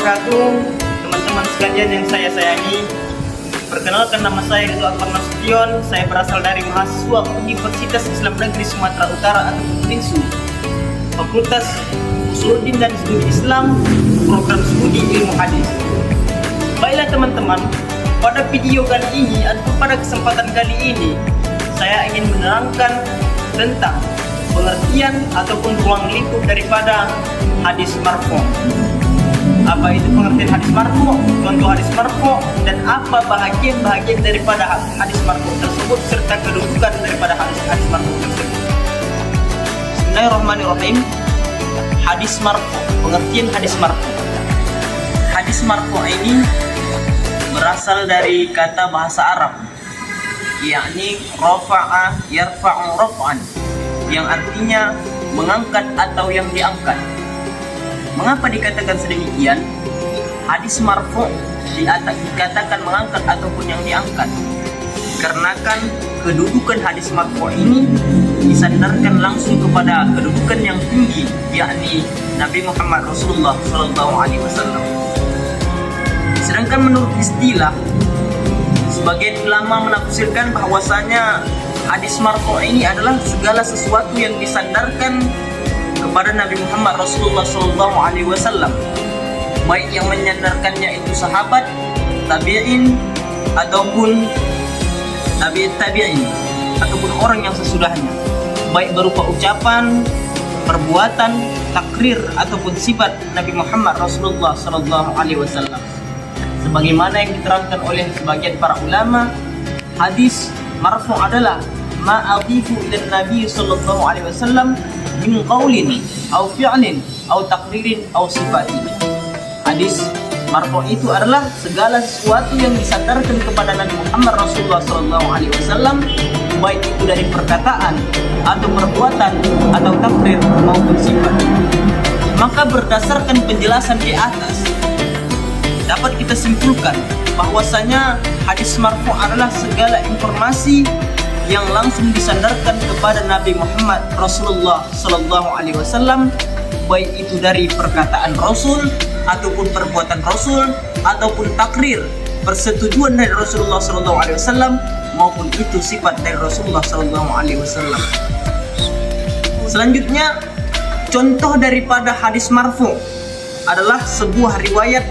wabarakatuh. Teman-teman sekalian yang saya sayangi, perkenalkan nama saya Ridwan Nasution. Saya berasal dari mahasiswa Universitas Islam Negeri Sumatera Utara atau UNISU, Fakultas Usuluddin dan Studi Islam, Program Studi Ilmu Hadis. Baiklah teman-teman, pada video kali ini atau pada kesempatan kali ini saya ingin menerangkan tentang pengertian ataupun ruang lingkup daripada hadis marfu'. Apa itu pengertian hadis marfu', contoh hadis marfu', dan apa bahagian-bahagian daripada hadis marfu' tersebut serta kedudukan daripada hadis marfu' tersebut. Bismillahirrahmanirrahim. Hadis marfu', pengertian hadis marfu'. Hadis marfu' ini berasal dari kata bahasa Arab, yakni rafa'a yarfa'u raf'an, yang artinya mengangkat atau yang diangkat. Mengapa dikatakan sedemikian? Hadis marfu' dikatakan mengangkat ataupun yang diangkat karena kan kedudukan hadis marfu' ini disandarkan langsung kepada kedudukan yang tinggi, yakni Nabi Muhammad Rasulullah SAW. Sedangkan menurut istilah, sebagian ulama menafsirkan bahwasanya hadis marfu' ini adalah segala sesuatu yang disandarkan kepada Nabi Muhammad Rasulullah SAW, baik yang menyandarkannya itu sahabat, tabi'in, ataupun tabi'in, ataupun orang yang sesudahnya, baik berupa ucapan, perbuatan, takrir, ataupun sifat Nabi Muhammad Rasulullah SAW. Sebagaimana yang diterangkan oleh sebagian para ulama, hadis marfu' adalah ma'adhifu ila Nabi SAW min qawlin aw fi'lin aw takririn aw sifatin. Hadis marfu' itu adalah segala sesuatu yang disandarkan kepada Nabi Muhammad Rasulullah SAW, baik itu dari perkataan atau perbuatan atau takrir maupun sifat. Maka berdasarkan penjelasan di atas, dapat kita simpulkan bahwasanya hadis marfu' adalah segala informasi yang langsung disandarkan kepada Nabi Muhammad Rasulullah SAW, baik itu dari perkataan Rasul ataupun perbuatan Rasul ataupun takrir persetujuan dari Rasulullah SAW maupun itu sifat dari Rasulullah SAW. Selanjutnya, contoh daripada hadis marfu' adalah sebuah riwayat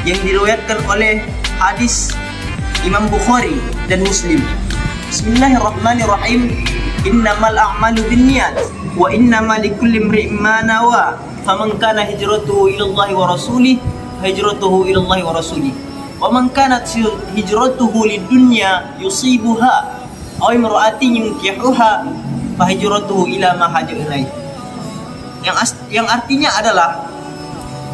yang diriwayatkan oleh hadis Imam Bukhari dan Muslim. Bismillahirrahmanirrahim. Innamal a'malu binniyat wa innamal likulli imri'in ma nawa. Faman kana hijratuhu ila Allah wa rasulih, hijratuhu ila Allah wa rasulih. Wa man kanat hijratuhu lidunya yusibuha aw imra'atin yunkihuha, fa hijratuhu ila ma haja ilaih. Yang artinya adalah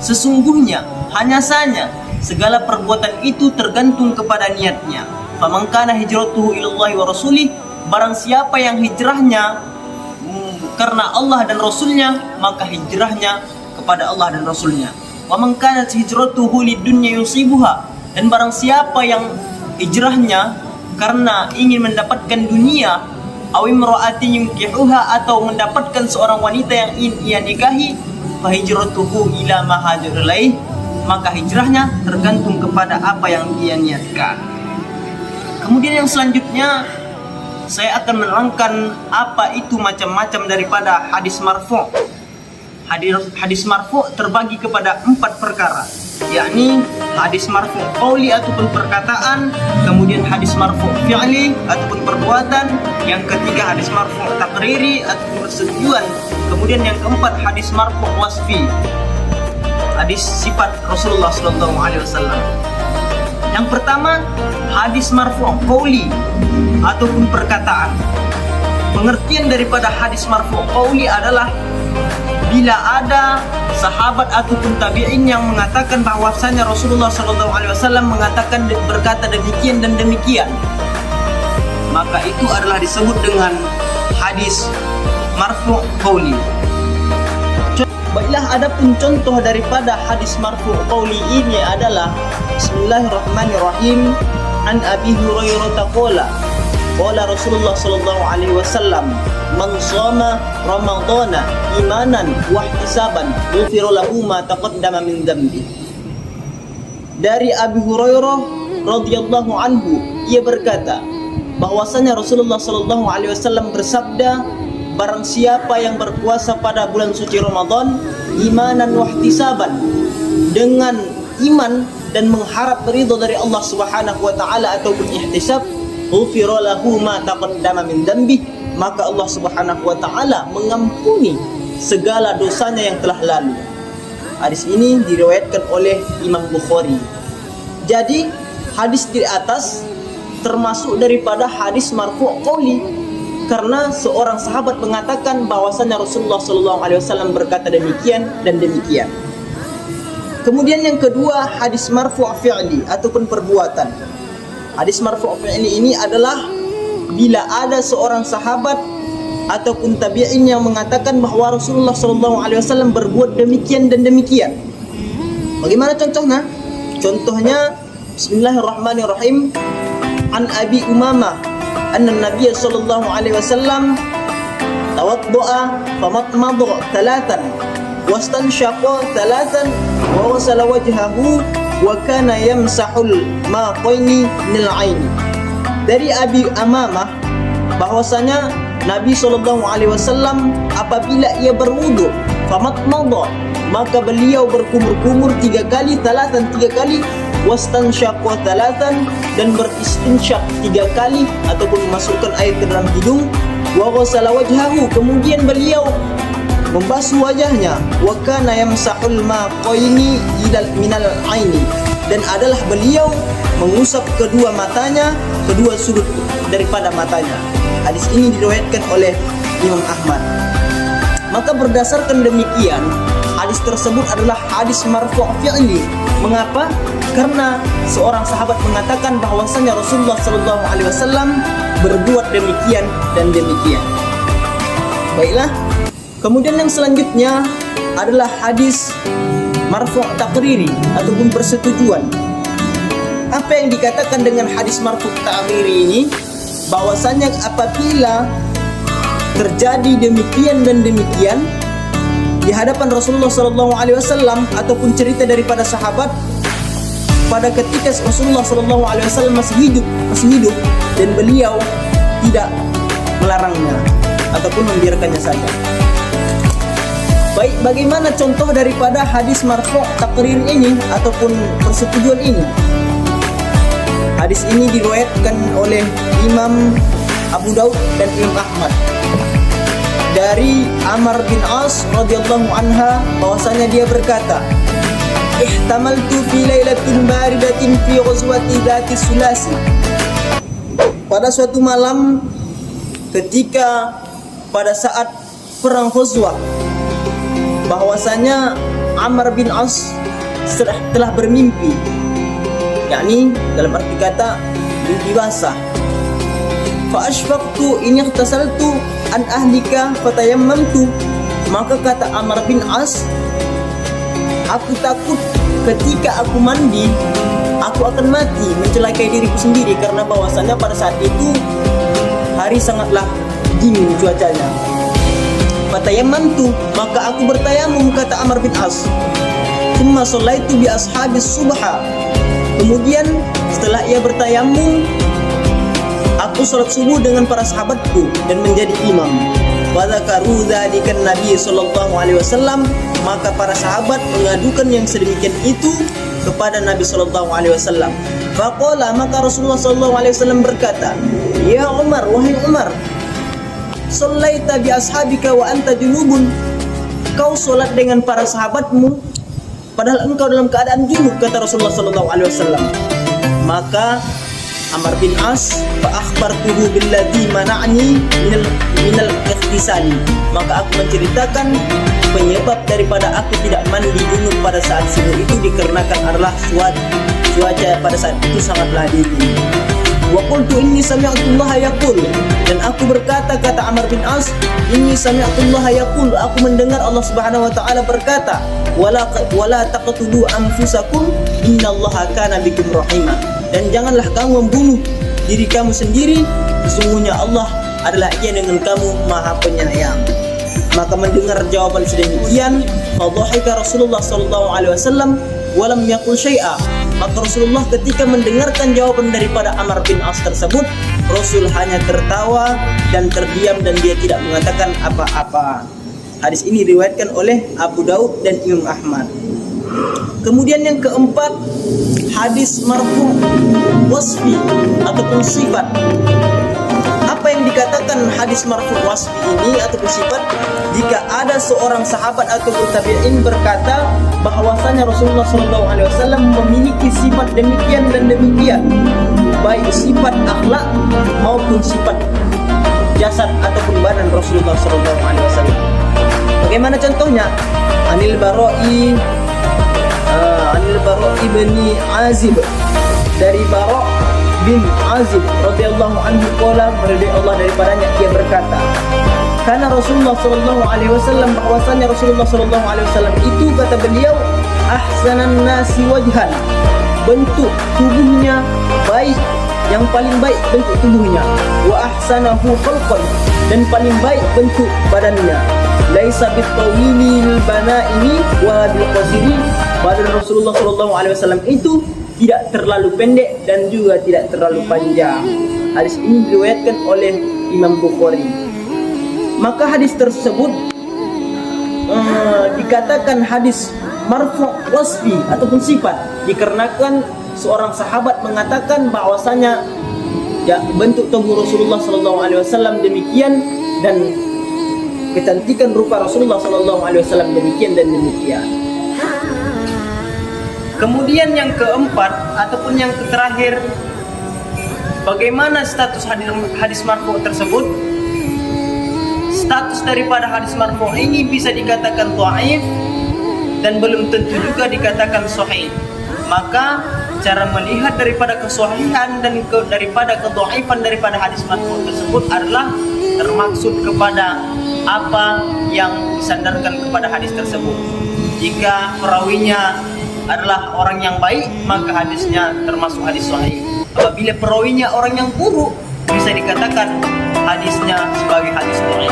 sesungguhnya, hanya saja segala perbuatan itu tergantung kepada niatnya. Faman kana hijratuhu ilallahi wa rasulih, barang siapa yang hijrahnya karena Allah dan Rasulnya, maka hijrahnya kepada Allah dan Rasulnya. Wa man kanat hijratuhu lidunya yusibuha, dan barang siapa yang hijrahnya karena ingin mendapatkan dunia, aw imra'atin yunkihuha, atau mendapatkan seorang wanita yang ingin ia nikahi, fa hijratuhu ila ma haja ilaih, maka hijrahnya tergantung kepada apa yang dia niatkan. Kemudian yang selanjutnya, saya akan menerangkan apa itu macam-macam daripada hadis marfu'. Hadis marfu' terbagi kepada 4 perkara, yakni hadis marfu' qauli ataupun perkataan, kemudian hadis marfu' fi'li ataupun perbuatan, yang ketiga hadis marfu' takriri ataupun persetujuan, kemudian yang keempat hadis marfu' wasfi, hadis sifat Rasulullah SAW. Yang pertama, hadis marfu' qauli ataupun perkataan. Pengertian daripada hadis marfu' qauli adalah bila ada sahabat ataupun tabi'in yang mengatakan bahwasanya Rasulullah SAW mengatakan, berkata demikian dan demikian, maka itu adalah disebut dengan hadis marfu' qauli. Baiklah, adapun contoh daripada hadis marfu' qauli ini adalah Bismillahirrahmanirrahim. An Abi Hurairah qala qala Rasulullah sallallahu alaihi wasallam, man shoma ramadhana imanan wa ihtisaban ghufira lahu ma taqaddama min dhanbi. dari Abi Hurairah radhiyallahu anhu, ia berkata bahwasanya Rasulullah sallallahu alaihi wasallam bersabda, barang siapa yang berpuasa pada bulan suci Ramadan imanan wahtisaban, dengan iman dan mengharap ridha dari Allah Subhanahu wa taala ataupun ihtisab, ghufira lahu ma taqaddama min dzambi, maka Allah Subhanahu wa taala mengampuni segala dosanya yang telah lalu. Hadis ini diriwayatkan oleh Imam Bukhari. Jadi hadis di atas termasuk daripada hadis marfu' qauli, karena seorang sahabat mengatakan bahwasanya Rasulullah SAW berkata demikian dan demikian. Kemudian yang kedua, hadis marfu' fi'li ataupun perbuatan. Hadis marfu' fi'li ini adalah bila ada seorang sahabat ataupun tabi'in yang mengatakan bahwa Rasulullah SAW berbuat demikian dan demikian. Bagaimana contohnya? Contohnya, Bismillahirrahmanirrahim. An Abi Umamah anna Nabiy sallallahu alaihi wasallam tawadda'a famadmada thalathan wastanshaqa thalathan wa ghasala wajhahu wa kana yamsahul maqaini minal aini. Dari Abi Umamah bahwasanya Nabi sallallahu alaihi wasallam apabila ia berwudu famadmada, maka beliau berkumur-kumur 3 kali, thalathan 3 kali, wastansyaqa thalathan, dan beristinsyak 3 kali ataupun memasukkan air ke dalam hidung, wa ghasala wajhahu, kemudian beliau membasuh wajahnya, wa kana yamsahul maqaini minal aini, dan adalah beliau mengusap kedua matanya, kedua sudut daripada matanya. Hadis ini diriwayatkan oleh Imam Ahmad. Maka berdasarkan demikian, hadis tersebut adalah hadis marfu' fi'li. Mengapa? Karena seorang sahabat mengatakan bahwasanya Rasulullah SAW berbuat demikian dan demikian. Baiklah. Kemudian yang selanjutnya adalah hadis marfu' taqriri ataupun persetujuan. Apa yang dikatakan dengan hadis marfu' taqriri ini? Bahwasanya apabila terjadi demikian dan demikian di hadapan Rasulullah SAW ataupun cerita daripada sahabat pada ketika Rasulullah SAW masih hidup dan beliau tidak melarangnya ataupun membiarkannya saja. Baik, bagaimana contoh daripada hadis marfu' taqrir ini ataupun persetujuan ini? Hadis ini diriwayatkan oleh Imam Abu Daud dan Imam Ahmad dari Amr bin As radhiyallahu anha bahwasanya dia berkata, ihtamaltu fi lailatin baridatin fi ghazwati dzati sulasi. Pada suatu malam ketika pada saat perang Ghazwah, bahwasanya Amr bin As telah bermimpi, yakni dalam arti kata mimpi basah. Fa ashfaqtu in ightasaltu an ahlika fatayammamtu, maka kata Amr bin As, aku takut ketika aku mandi aku akan mati, mencelakai diriku sendiri, karena bahwasanya pada saat itu hari sangatlah dingin cuacanya. Fatayammamtu, maka aku bertayamum, kata Amr bin As. Tsumma shallaitu bi ashabis subha, kemudian setelah ia bertayamum, aku sholat subuh dengan para sahabatku dan menjadi imam. Wa dzakaru dzalika Nabi sallallahu alaihi wasallam, maka para sahabat mengadukan yang sedemikian itu kepada Nabi sallallahu alaihi wasallam. Faqala, maka Rasulullah sallallahu alaihi wasallam berkata, ya Umar, wahai Umar, shallaita bi ashabika wa anta junubun, kau salat dengan para sahabatmu padahal engkau dalam keadaan junub, kata Rasulullah sallallahu alaihi wasallam. Maka Amr bin As fa akhbartuhu billadzi mana'ni minal ikhtisali, maka aku menceritakan penyebab daripada aku tidak mandi junub pada saat subuh itu dikarenakan adalah cuaca pada saat itu sangatlah dingin. Wa qultu inni sami'tullaha yaqul, dan aku berkata, kata Amr bin As, inni sami'tullaha yaqul, aku mendengar Allah Subhanahu wa taala berkata, wala taqtulu anfusakum innallaha kana bikum rahima, dan janganlah kamu membunuh diri kamu sendiri, sesungguhnya Allah adalah Ia dengan kamu Maha Penyayang. Maka mendengar jawaban sedemikian, fadhahika Rasulullah sallallahu alaihi wasallam wa lam yaqul syai'a, Maka Rasulullah ketika mendengarkan jawaban daripada Amr bin As tersebut, Rasul hanya tertawa dan terdiam dan dia tidak mengatakan apa-apa. Hadis ini diriwayatkan oleh Abu Daud dan Imam Ahmad. Kemudian yang keempat, hadis marfu wasfi ataupun sifat. Apa yang dikatakan hadis marfu wasfi ini ataupun sifat? Jika ada seorang sahabat atau tabi'in berkata bahwasanya Rasulullah SAW memiliki sifat demikian dan demikian, baik sifat akhlak maupun sifat jasad ataupun badan Rasulullah SAW. Bagaimana contohnya? Anil Bara'i bin Azib, dari Bara' bin Azib radhiyallahu anhu qala, radhiyallahu Allah daripadanya, dia berkata, karena Rasulullah sallallahu alaihi wasallam, bahwasanya Rasulullah sallallahu alaihi wasallam itu, kata beliau, ahsanan nasi wajhan, bentuk tubuhnya baik, yang paling baik bentuk tubuhnya, wa ahsanahu khalqan, dan paling baik bentuk badannya, laisa bitawilil banaini wa bil qasiri, badan Rasulullah sallallahu alaihi wasallam itu tidak terlalu pendek dan juga tidak terlalu panjang. Hadis ini diriwayatkan oleh Imam Bukhari. Maka hadis tersebut dikatakan hadis marfu wasfi ataupun sifat dikarenakan seorang sahabat mengatakan bahwasanya bentuk tubuh Rasulullah SAW demikian dan kecantikan rupa Rasulullah SAW demikian dan demikian. Kemudian yang keempat ataupun yang terakhir, bagaimana status hadis marfu tersebut? Status daripada hadis marfu ini bisa dikatakan dhaif dan belum tentu juga dikatakan sahih. Maka cara melihat daripada kesahihan dan daripada kedhaifan daripada hadis marfu tersebut adalah termaksud kepada apa yang disandarkan kepada hadis tersebut. Jika perawinya adalah orang yang baik, maka hadisnya termasuk hadis sahih. Apabila perawinya orang yang buruk, bisa dikatakan hadisnya sebagai hadis dhaif.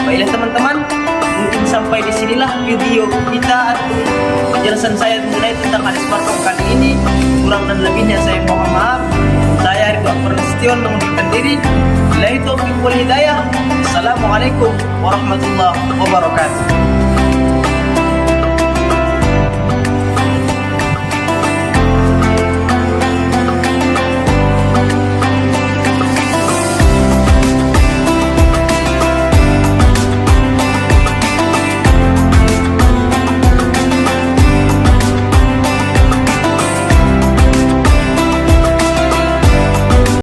Baiklah teman-teman, mungkin sampai di sinilah video kita atau penjelasan saya mengenai tentang hadis marfu kali ini. Kurang dan lebihnya saya mohon maaf. Saya Ridwan Prasetyo mengundurkan diri. Billahi taufiq wal hidayah. Assalamualaikum warahmatullahi wabarakatuh.